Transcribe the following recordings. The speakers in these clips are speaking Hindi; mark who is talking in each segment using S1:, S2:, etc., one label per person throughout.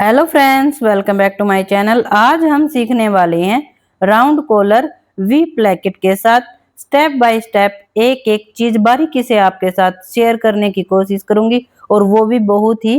S1: Hello friends, welcome back to my channel. आज हम सीखने वाले हैं राउंड कॉलर वी प्लेकेट के साथ। स्टेप बाय स्टेप एक एक चीज बारीकी से आपके साथ शेयर करने की कोशिश करूंगी, और वो भी बहुत ही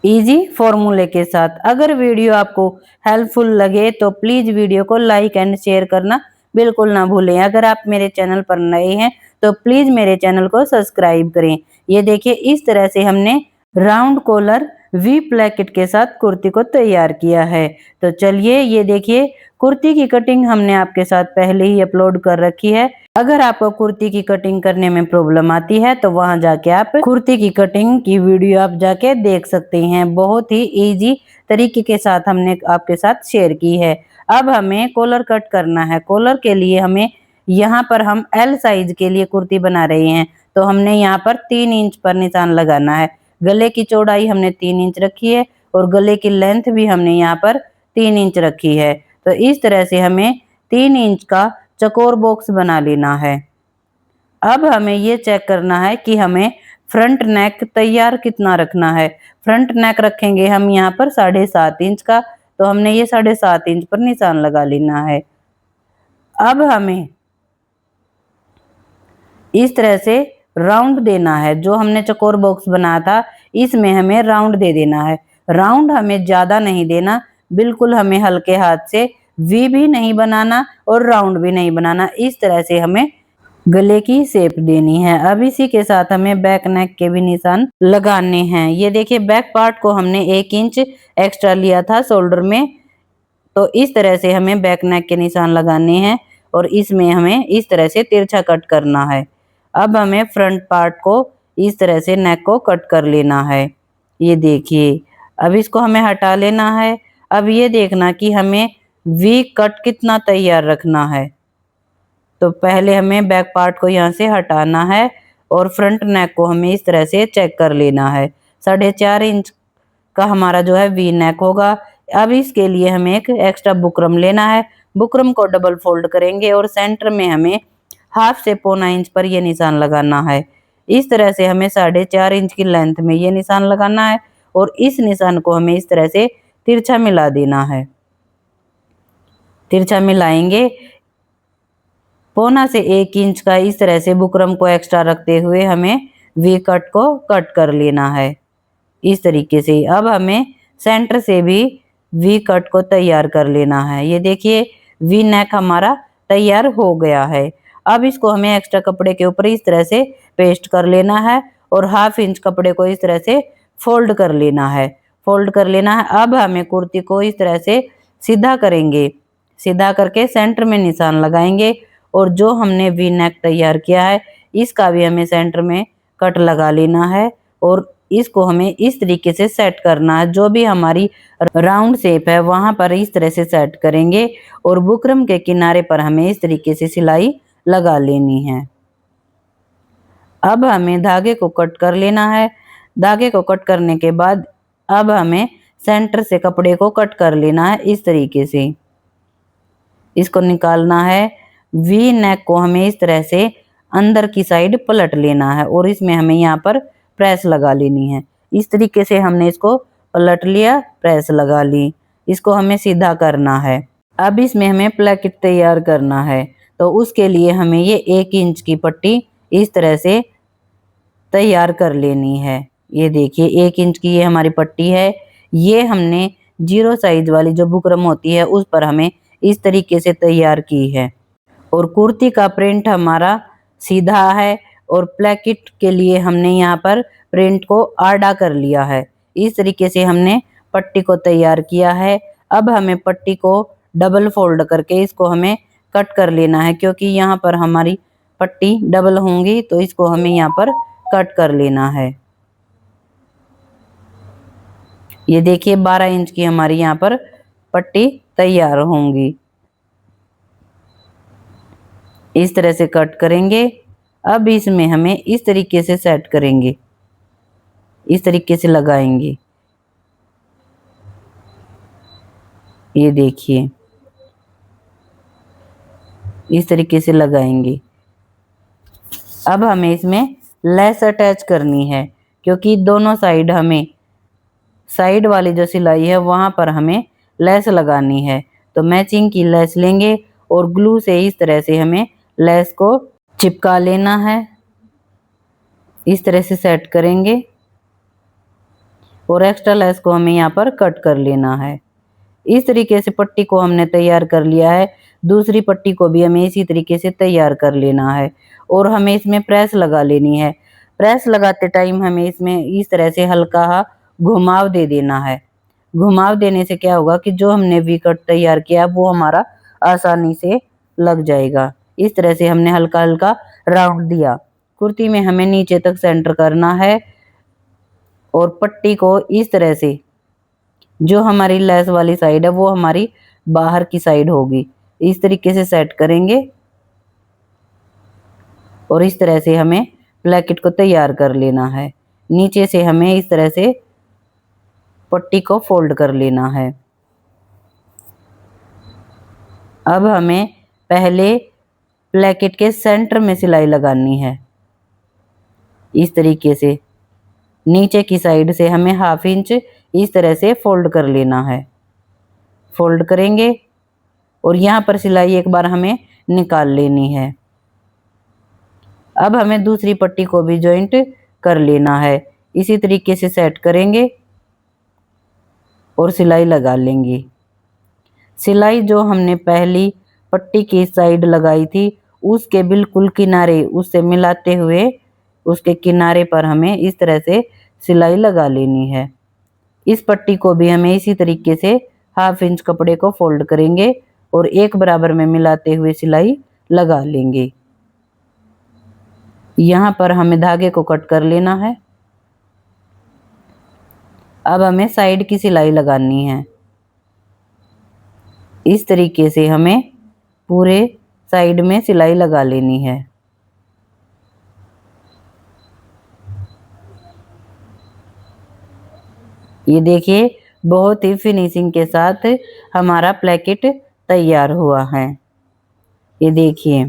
S1: इजी फॉर्मूले के साथ। अगर वीडियो आपको हेल्पफुल लगे तो प्लीज वीडियो को लाइक एंड शेयर करना बिल्कुल ना भूलें। अगर आप मेरे चैनल पर नए हैं तो प्लीज मेरे चैनल को सब्सक्राइब करें। ये देखिए, इस तरह से हमने राउंड कॉलर वी प्लेकेट के साथ कुर्ती को तैयार किया है। तो चलिए, ये देखिए, कुर्ती की कटिंग हमने आपके साथ पहले ही अपलोड कर रखी है। अगर आपको कुर्ती की कटिंग करने में प्रॉब्लम आती है तो वहां जाके आप कुर्ती की कटिंग की वीडियो आप जाके देख सकते हैं। बहुत ही इजी तरीके के साथ हमने आपके साथ शेयर की है। अब हमें कॉलर कट करना है। कॉलर के लिए हमें यहाँ पर हम एल साइज के लिए कुर्ती बना रहे हैं, तो हमने यहाँ पर 3 इंच पर निशान लगाना है। गले की चौड़ाई हमने 3 इंच रखी है और गले की लेंथ भी हमने यहाँ पर 3 इंच रखी है। तो इस तरह से हमें 3 इंच का चौकोर बॉक्स बना लेना है। अब हमें ये चेक करना है कि हमें फ्रंट नेक तैयार कितना रखना है। फ्रंट नेक रखेंगे हम यहाँ पर 7.5 इंच का, तो हमने ये 7.5 इंच पर निशान लगा लेना है। अब हमें इस तरह से राउंड देना है। जो हमने चौकोर बॉक्स बनाया था इसमें हमें राउंड दे देना है। राउंड हमें ज्यादा नहीं देना, बिल्कुल हमें हल्के हाथ से वी भी नहीं बनाना और राउंड भी नहीं बनाना। इस तरह से हमें गले की शेप देनी है। अब इसी के साथ हमें बैक नेक के भी निशान लगाने हैं। ये देखिए, बैक पार्ट को हमने 1 इंच एक्स्ट्रा लिया था शोल्डर में, तो इस तरह से हमें बैक नेक के निशान लगाने हैं और इसमें हमें इस तरह से तिरछा कट करना है। अब हमें फ्रंट पार्ट को इस तरह से नेक को कट कर लेना है। ये देखिए, अब इसको हमें हटा लेना है। अब ये देखना कि हमें वी कट कितना तैयार रखना है। तो पहले हमें बैक पार्ट को यहाँ से हटाना है और फ्रंट नेक को हमें इस तरह से चेक कर लेना है। 4.5 इंच का हमारा जो है वी नेक होगा। अब इसके लिए हमें एक एक्स्ट्रा बुकरम लेना है। बुकरम को डबल फोल्ड करेंगे और सेंटर में हमें 1/2 से 1.25 इंच पर यह निशान लगाना है। इस तरह से हमें 4.5 इंच की लेंथ में ये निशान लगाना है और इस निशान को हमें इस तरह से तिरछा मिला देना है। तिरछा मिलाएंगे 1.25 से 1 इंच का। इस तरह से बुकरम को एक्स्ट्रा रखते हुए हमें वी कट को कट कर लेना है इस तरीके से। अब हमें सेंटर से भी वी कट को तैयार कर लेना है। ये देखिए, वी नेक हमारा तैयार हो गया है। अब इसको हमें एक्स्ट्रा कपड़े के ऊपर इस तरह से पेस्ट कर लेना है और 1/2 इंच कपड़े को इस तरह से फोल्ड कर लेना है। फोल्ड कर लेना है। अब हमें कुर्ती को इस तरह से सीधा करेंगे। सीधा करके सेंटर में निशान लगाएंगे और जो हमने वी नेक तैयार किया है इसका भी हमें सेंटर में कट लगा लेना है और इसको हमें इस तरीके से सेट करना है। जो भी हमारी राउंड शेप है वहां पर इस तरह से सेट करेंगे और बुकरम के किनारे पर हमें इस तरीके से सिलाई लगा लेनी है। अब हमें धागे को कट कर लेना है। धागे को कट करने के बाद अब हमें सेंटर से कपड़े को कट कर लेना है इस तरीके से। इसको निकालना है। वी नेक को हमें इस तरह से अंदर की साइड पलट लेना है और इसमें हमें यहाँ पर प्रेस लगा लेनी है। इस तरीके से हमने इसको पलट लिया, प्रेस लगा ली। इसको हमें सीधा करना है। अब इसमें हमें प्लेकेट तैयार करना है, तो उसके लिए हमें ये 1 इंच की पट्टी इस तरह से तैयार कर लेनी है। ये देखिए, 1 इंच की ये हमारी पट्टी है। ये हमने 0 साइज वाली जो बुकरम होती है उस पर हमें इस तरीके से तैयार की है। और कुर्ती का प्रिंट हमारा सीधा है और प्लेकेट के लिए हमने यहाँ पर प्रिंट को आड़ा कर लिया है। इस तरीके से हमने पट्टी को तैयार किया है। अब हमें पट्टी को डबल फोल्ड करके इसको हमें कट कर लेना है, क्योंकि यहाँ पर हमारी पट्टी डबल होंगी तो इसको हमें यहाँ पर कट कर लेना है। ये देखिए, 12 इंच की हमारी यहाँ पर पट्टी तैयार होंगी। इस तरह से कट करेंगे। अब इसमें हमें इस तरीके से सेट करेंगे, इस तरीके से लगाएंगे। ये देखिए, इस तरीके से लगाएंगे। अब हमें इसमें लेस अटैच करनी है, क्योंकि दोनों साइड हमें साइड वाली जो सिलाई है वहां पर हमें लेस लगानी है। तो मैचिंग की लेस लेंगे और ग्लू से इस तरह से हमें लेस को चिपका लेना है। इस तरह से सेट करेंगे और एक्स्ट्रा लेस को हमें यहाँ पर कट कर लेना है। इस तरीके से पट्टी को हमने तैयार कर लिया है। दूसरी पट्टी को भी हमें इसी तरीके से तैयार कर लेना है और हमें इसमें प्रेस लगा लेनी है। प्रेस लगाते टाइम हमें इसमें इस तरह से हल्का घुमाव दे देना है। घुमाव देने से क्या होगा कि जो हमने वी कट तैयार किया वो हमारा आसानी से लग जाएगा। इस तरह से हमने हल्का हल्का राउंड दिया। कुर्ती में हमें नीचे तक सेंटर करना है और पट्टी को इस तरह से, जो हमारी लेस वाली साइड है वो हमारी बाहर की साइड होगी, इस तरीके से सेट करेंगे और इस तरह से हमें प्लेकेट को तैयार कर लेना है। नीचे से हमें इस तरह से पट्टी को फोल्ड कर लेना है। अब हमें पहले प्लेकेट के सेंटर में सिलाई लगानी है। इस तरीके से नीचे की साइड से हमें ½ इंच इस तरह से फोल्ड कर लेना है। फोल्ड करेंगे और यहाँ पर सिलाई एक बार हमें निकाल लेनी है। अब हमें दूसरी पट्टी को भी जॉइंट कर लेना है। इसी तरीके से सेट करेंगे और सिलाई लगा लेंगे। सिलाई जो हमने पहली पट्टी की साइड लगाई थी उसके बिल्कुल किनारे, उससे मिलाते हुए उसके किनारे पर हमें इस तरह से सिलाई लगा लेनी है। इस पट्टी को भी हमें इसी तरीके से ½ इंच कपड़े को फोल्ड करेंगे और एक बराबर में मिलाते हुए सिलाई लगा लेंगे। यहाँ पर हमें धागे को कट कर लेना है। अब हमें साइड की सिलाई लगानी है। इस तरीके से हमें पूरे साइड में सिलाई लगा लेनी है। ये देखिए बहुत ही फिनिशिंग के साथ हमारा प्लेकेट तैयार हुआ है। ये देखिए,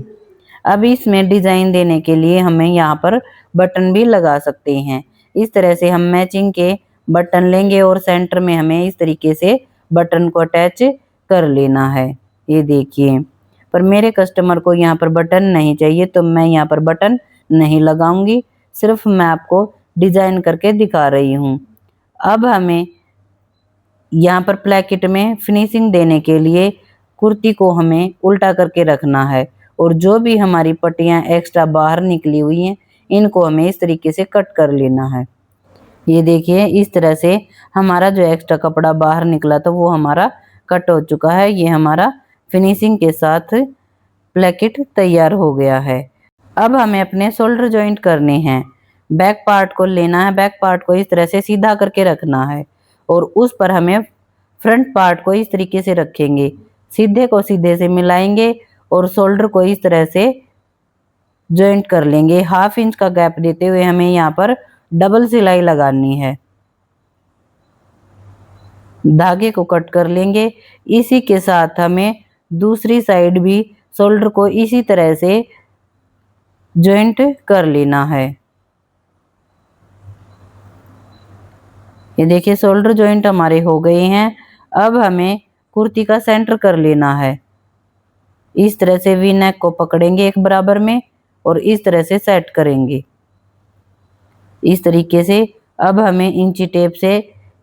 S1: अब इसमें डिजाइन देने के लिए हमें यहाँ पर बटन भी लगा सकते हैं। इस तरह से हम मैचिंग के बटन लेंगे और सेंटर में हमें इस तरीके से बटन को अटैच कर लेना है। ये देखिए, पर मेरे कस्टमर को यहाँ पर बटन नहीं चाहिए तो मैं यहाँ पर बटन नहीं लगाऊंगी, सिर्फ मैं आपको डिजाइन करके दिखा रही हूँ। अब हमें यहाँ पर प्लेकेट में फिनिशिंग देने के लिए कुर्ती को हमें उल्टा करके रखना है और जो भी हमारी पट्टियाँ एक्स्ट्रा बाहर निकली हुई हैं इनको हमें इस तरीके से कट कर लेना है। ये देखिए, इस तरह से हमारा जो एक्स्ट्रा कपड़ा बाहर निकला था वो हमारा कट हो चुका है। ये हमारा फिनिशिंग के साथ प्लेकेट तैयार हो गया है। अब हमें अपने शोल्डर जॉइंट करने हैं। बैक पार्ट को लेना है, बैक पार्ट को इस तरह से सीधा करके रखना है और उस पर हमें फ्रंट पार्ट को इस तरीके से रखेंगे। सीधे को सीधे से मिलाएंगे और शोल्डर को इस तरह से जॉइंट कर लेंगे। ½ इंच का गैप देते हुए हमें यहाँ पर डबल सिलाई लगानी है। धागे को कट कर लेंगे। इसी के साथ हमें दूसरी साइड भी शोल्डर को इसी तरह से जॉइंट कर लेना है। ये देखिए, शोल्डर जॉइंट हमारे हो गए हैं। अब हमें कुर्ती का सेंटर कर लेना है। इस तरह से वी नेक को पकड़ेंगे एक बराबर में और इस तरह से सेट करेंगे। इस तरीके से अब हमें इंची टेप से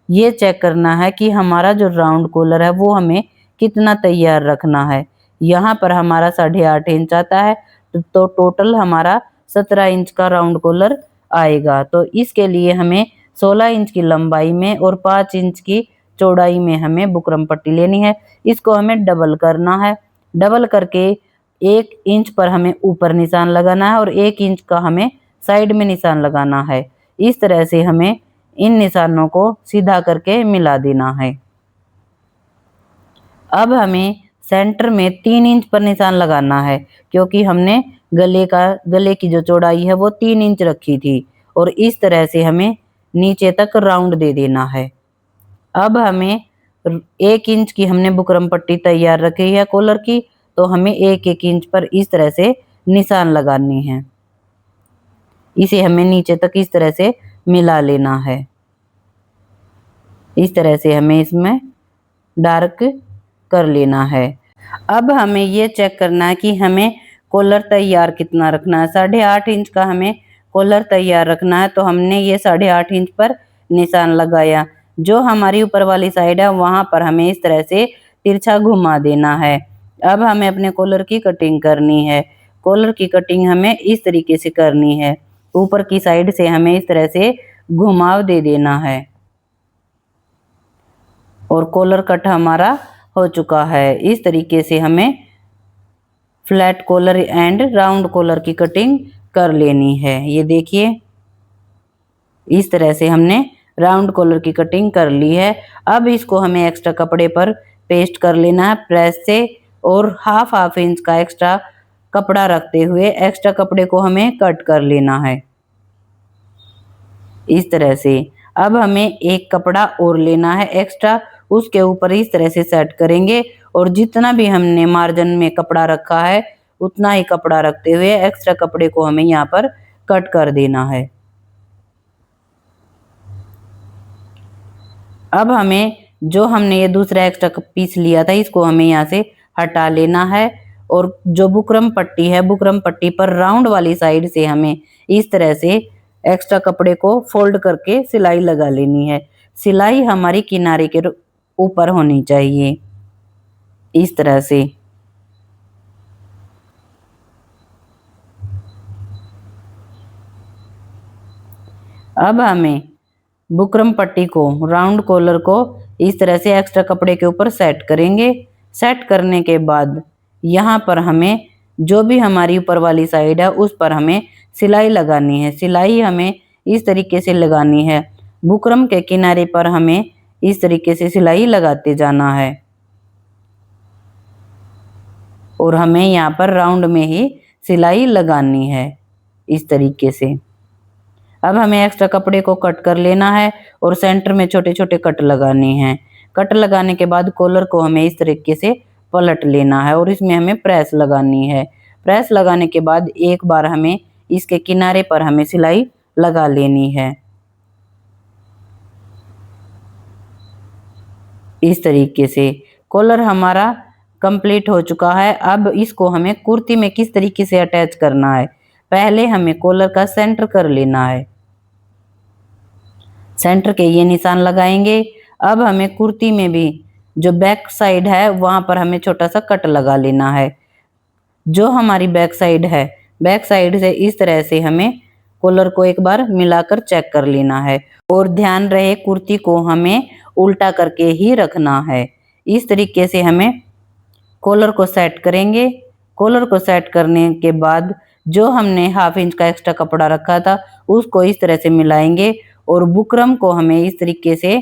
S1: ये चेक करना है कि हमारा जो राउंड कॉलर है वो हमें कितना तैयार रखना है। यहाँ पर हमारा 8.5 इंच आता है तो टोटल हमारा 17 इंच का राउंड कॉलर आएगा। तो इसके लिए हमें 16 इंच की लंबाई में और 5 इंच की चौड़ाई में हमें बुकरम पट्टी लेनी है। इसको हमें डबल करना है। डबल करके 1 इंच पर हमें ऊपर निशान लगाना है और 1 इंच का हमें साइड में निशान लगाना है। इस तरह से हमें इन निशानों को सीधा करके मिला देना है। अब हमें सेंटर में 3 इंच पर निशान लगाना है क्योंकि हमने गले की जो चौड़ाई है वो 3 इंच रखी थी और इस तरह से हमें नीचे तक राउंड दे देना है। अब हमें 1 इंच की हमने बुकरम पट्टी तैयार रखी है कॉलर की, तो हमें 1-1 इंच पर इस तरह से निशान लगानी है। इसे हमें नीचे तक इस तरह से मिला लेना है। इस तरह से हमें इसमें डार्क कर लेना है। अब हमें ये चेक करना है कि हमें कॉलर तैयार कितना रखना है। 8.5 इंच का हमें कॉलर तैयार रखना है, तो हमने ये 8.5 इंच पर निशान लगाया। जो हमारी ऊपर वाली साइड है वहां पर हमें इस तरह से तिरछा घुमा देना है। अब हमें अपने कॉलर की कटिंग करनी है। कॉलर की कटिंग हमें इस तरीके से करनी है। ऊपर की साइड से हमें इस तरह से घुमाव दे देना है और कॉलर कट हमारा हो चुका है। इस तरीके से हमें flat collar and round collar की कटिंग कर लेनी है। ये देखिए, इस तरह से हमने राउंड कॉलर की कटिंग कर ली है। अब इसको हमें एक्स्ट्रा कपड़े पर पेस्ट कर लेना है प्रेस से, और हाफ इंच का एक्स्ट्रा कपड़ा रखते हुए एक्स्ट्रा कपड़े को हमें कट कर लेना है इस तरह से। अब हमें एक कपड़ा और लेना है एक्स्ट्रा, उसके ऊपर इस तरह से सेट करेंगे और जितना भी हमने मार्जिन में कपड़ा रखा है उतना ही कपड़ा रखते हुए एक्स्ट्रा कपड़े को हमें यहाँ पर कट कर देना है। अब हमें जो हमने ये दूसरा एक्स्ट्रा पीस लिया था इसको हमें यहाँ से हटा लेना है, और जो बुकरम पट्टी है बुकरम पट्टी पर राउंड वाली साइड से हमें इस तरह से एक्स्ट्रा कपड़े को फोल्ड करके सिलाई लगा लेनी है। सिलाई हमारी किनारे के ऊपर होनी चाहिए इस तरह से। अब हमें बुकरम पट्टी को राउंड कॉलर को इस तरह से एक्स्ट्रा कपड़े के ऊपर सेट करेंगे। सेट करने के बाद यहाँ पर हमें जो भी हमारी ऊपर वाली साइड है उस पर हमें सिलाई लगानी है। सिलाई हमें इस तरीके से लगानी है, बुकरम के किनारे पर हमें इस तरीके से सिलाई लगाते जाना है और हमें यहाँ पर राउंड में ही सिलाई लगानी है इस तरीके से। अब हमें एक्स्ट्रा कपड़े को कट कर लेना है और सेंटर में छोटे छोटे कट लगाने हैं। कट लगाने के बाद कॉलर को हमें इस तरीके से पलट लेना है और इसमें हमें प्रेस लगानी है। प्रेस लगाने के बाद एक बार हमें इसके किनारे पर हमें सिलाई लगा लेनी है इस तरीके से। कॉलर हमारा कंप्लीट हो चुका है। अब इसको हमें कुर्ती में किस तरीके से अटैच करना है, पहले हमें कॉलर का सेंटर कर लेना है। सेंटर के ये निशान लगाएंगे। अब हमें कुर्ती में भी जो बैक साइड है वहां पर हमें छोटा सा कट लगा लेना है। जो हमारी बैक साइड है, बैक साइड से इस तरह से हमें कॉलर को एक बार मिलाकर चेक कर लेना है और ध्यान रहे कुर्ती को हमें उल्टा करके ही रखना है। इस तरीके से हमें कॉलर को सेट करेंगे। कॉलर को सेट करने के बाद जो हमने हाफ इंच का एक्स्ट्रा कपड़ा रखा था उसको इस तरह से मिलाएंगे और बुकरम को हमें इस तरीके से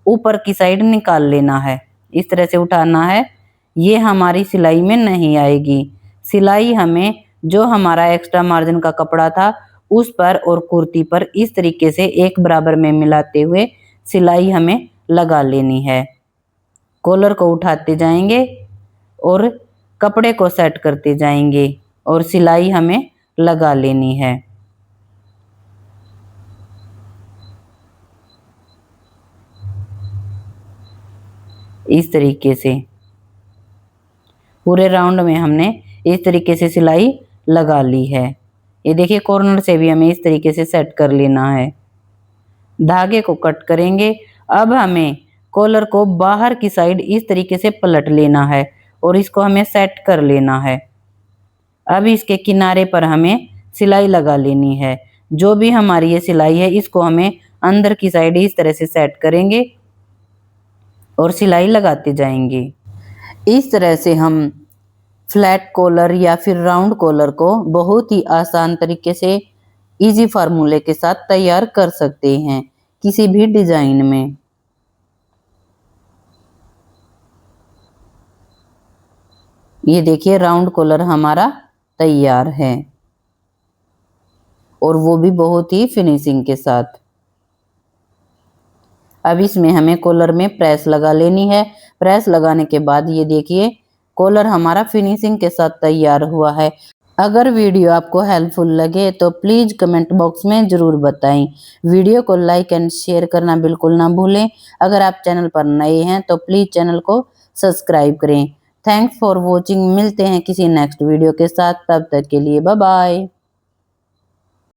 S1: ऊपर की साइड निकाल लेना है, इस तरह से उठाना है। ये हमारी सिलाई में नहीं आएगी। सिलाई हमें जो हमारा एक्स्ट्रा मार्जिन का कपड़ा था उस पर और कुर्ती पर इस तरीके से एक बराबर में मिलाते हुए सिलाई हमें लगा लेनी है। कॉलर को उठाते जाएंगे और कपड़े को सेट करते जाएंगे और सिलाई हमें लगा लेनी है। इस तरीके से पूरे राउंड में हमने इस तरीके से सिलाई लगा ली है। ये देखिए, कॉर्नर से भी हमें इस तरीके से सेट कर लेना है। धागे को कट करेंगे। अब हमें कॉलर को बाहर की साइड इस तरीके से पलट लेना है और इसको हमें सेट कर लेना है। अब इसके किनारे पर हमें सिलाई लगा लेनी है। जो भी हमारी ये सिलाई है इसको हमें अंदर की साइड इस तरह से सेट करेंगे और सिलाई लगाते जाएंगे। इस तरह से हम फ्लैट कॉलर या फिर राउंड कॉलर को बहुत ही आसान तरीके से इजी फार्मूले के साथ तैयार कर सकते हैं किसी भी डिजाइन में। ये देखिए, राउंड कॉलर हमारा तैयार है और वो भी बहुत ही फिनिशिंग के साथ। अब इसमें हमें कॉलर में प्रेस लगा लेनी है। प्रेस लगाने के बाद ये देखिए, कॉलर हमारा फिनिशिंग के साथ तैयार हुआ है। अगर वीडियो आपको हेल्पफुल लगे तो प्लीज़ कमेंट बॉक्स में ज़रूर बताएं। वीडियो को लाइक एंड शेयर करना बिल्कुल ना भूलें। अगर आप चैनल पर नए हैं तो प्लीज़ चैनल को सब्सक्राइब करें। Thanks for watching. मिलते हैं किसी नेक्स्ट वीडियो के साथ, तब तक के लिए बाय बाय।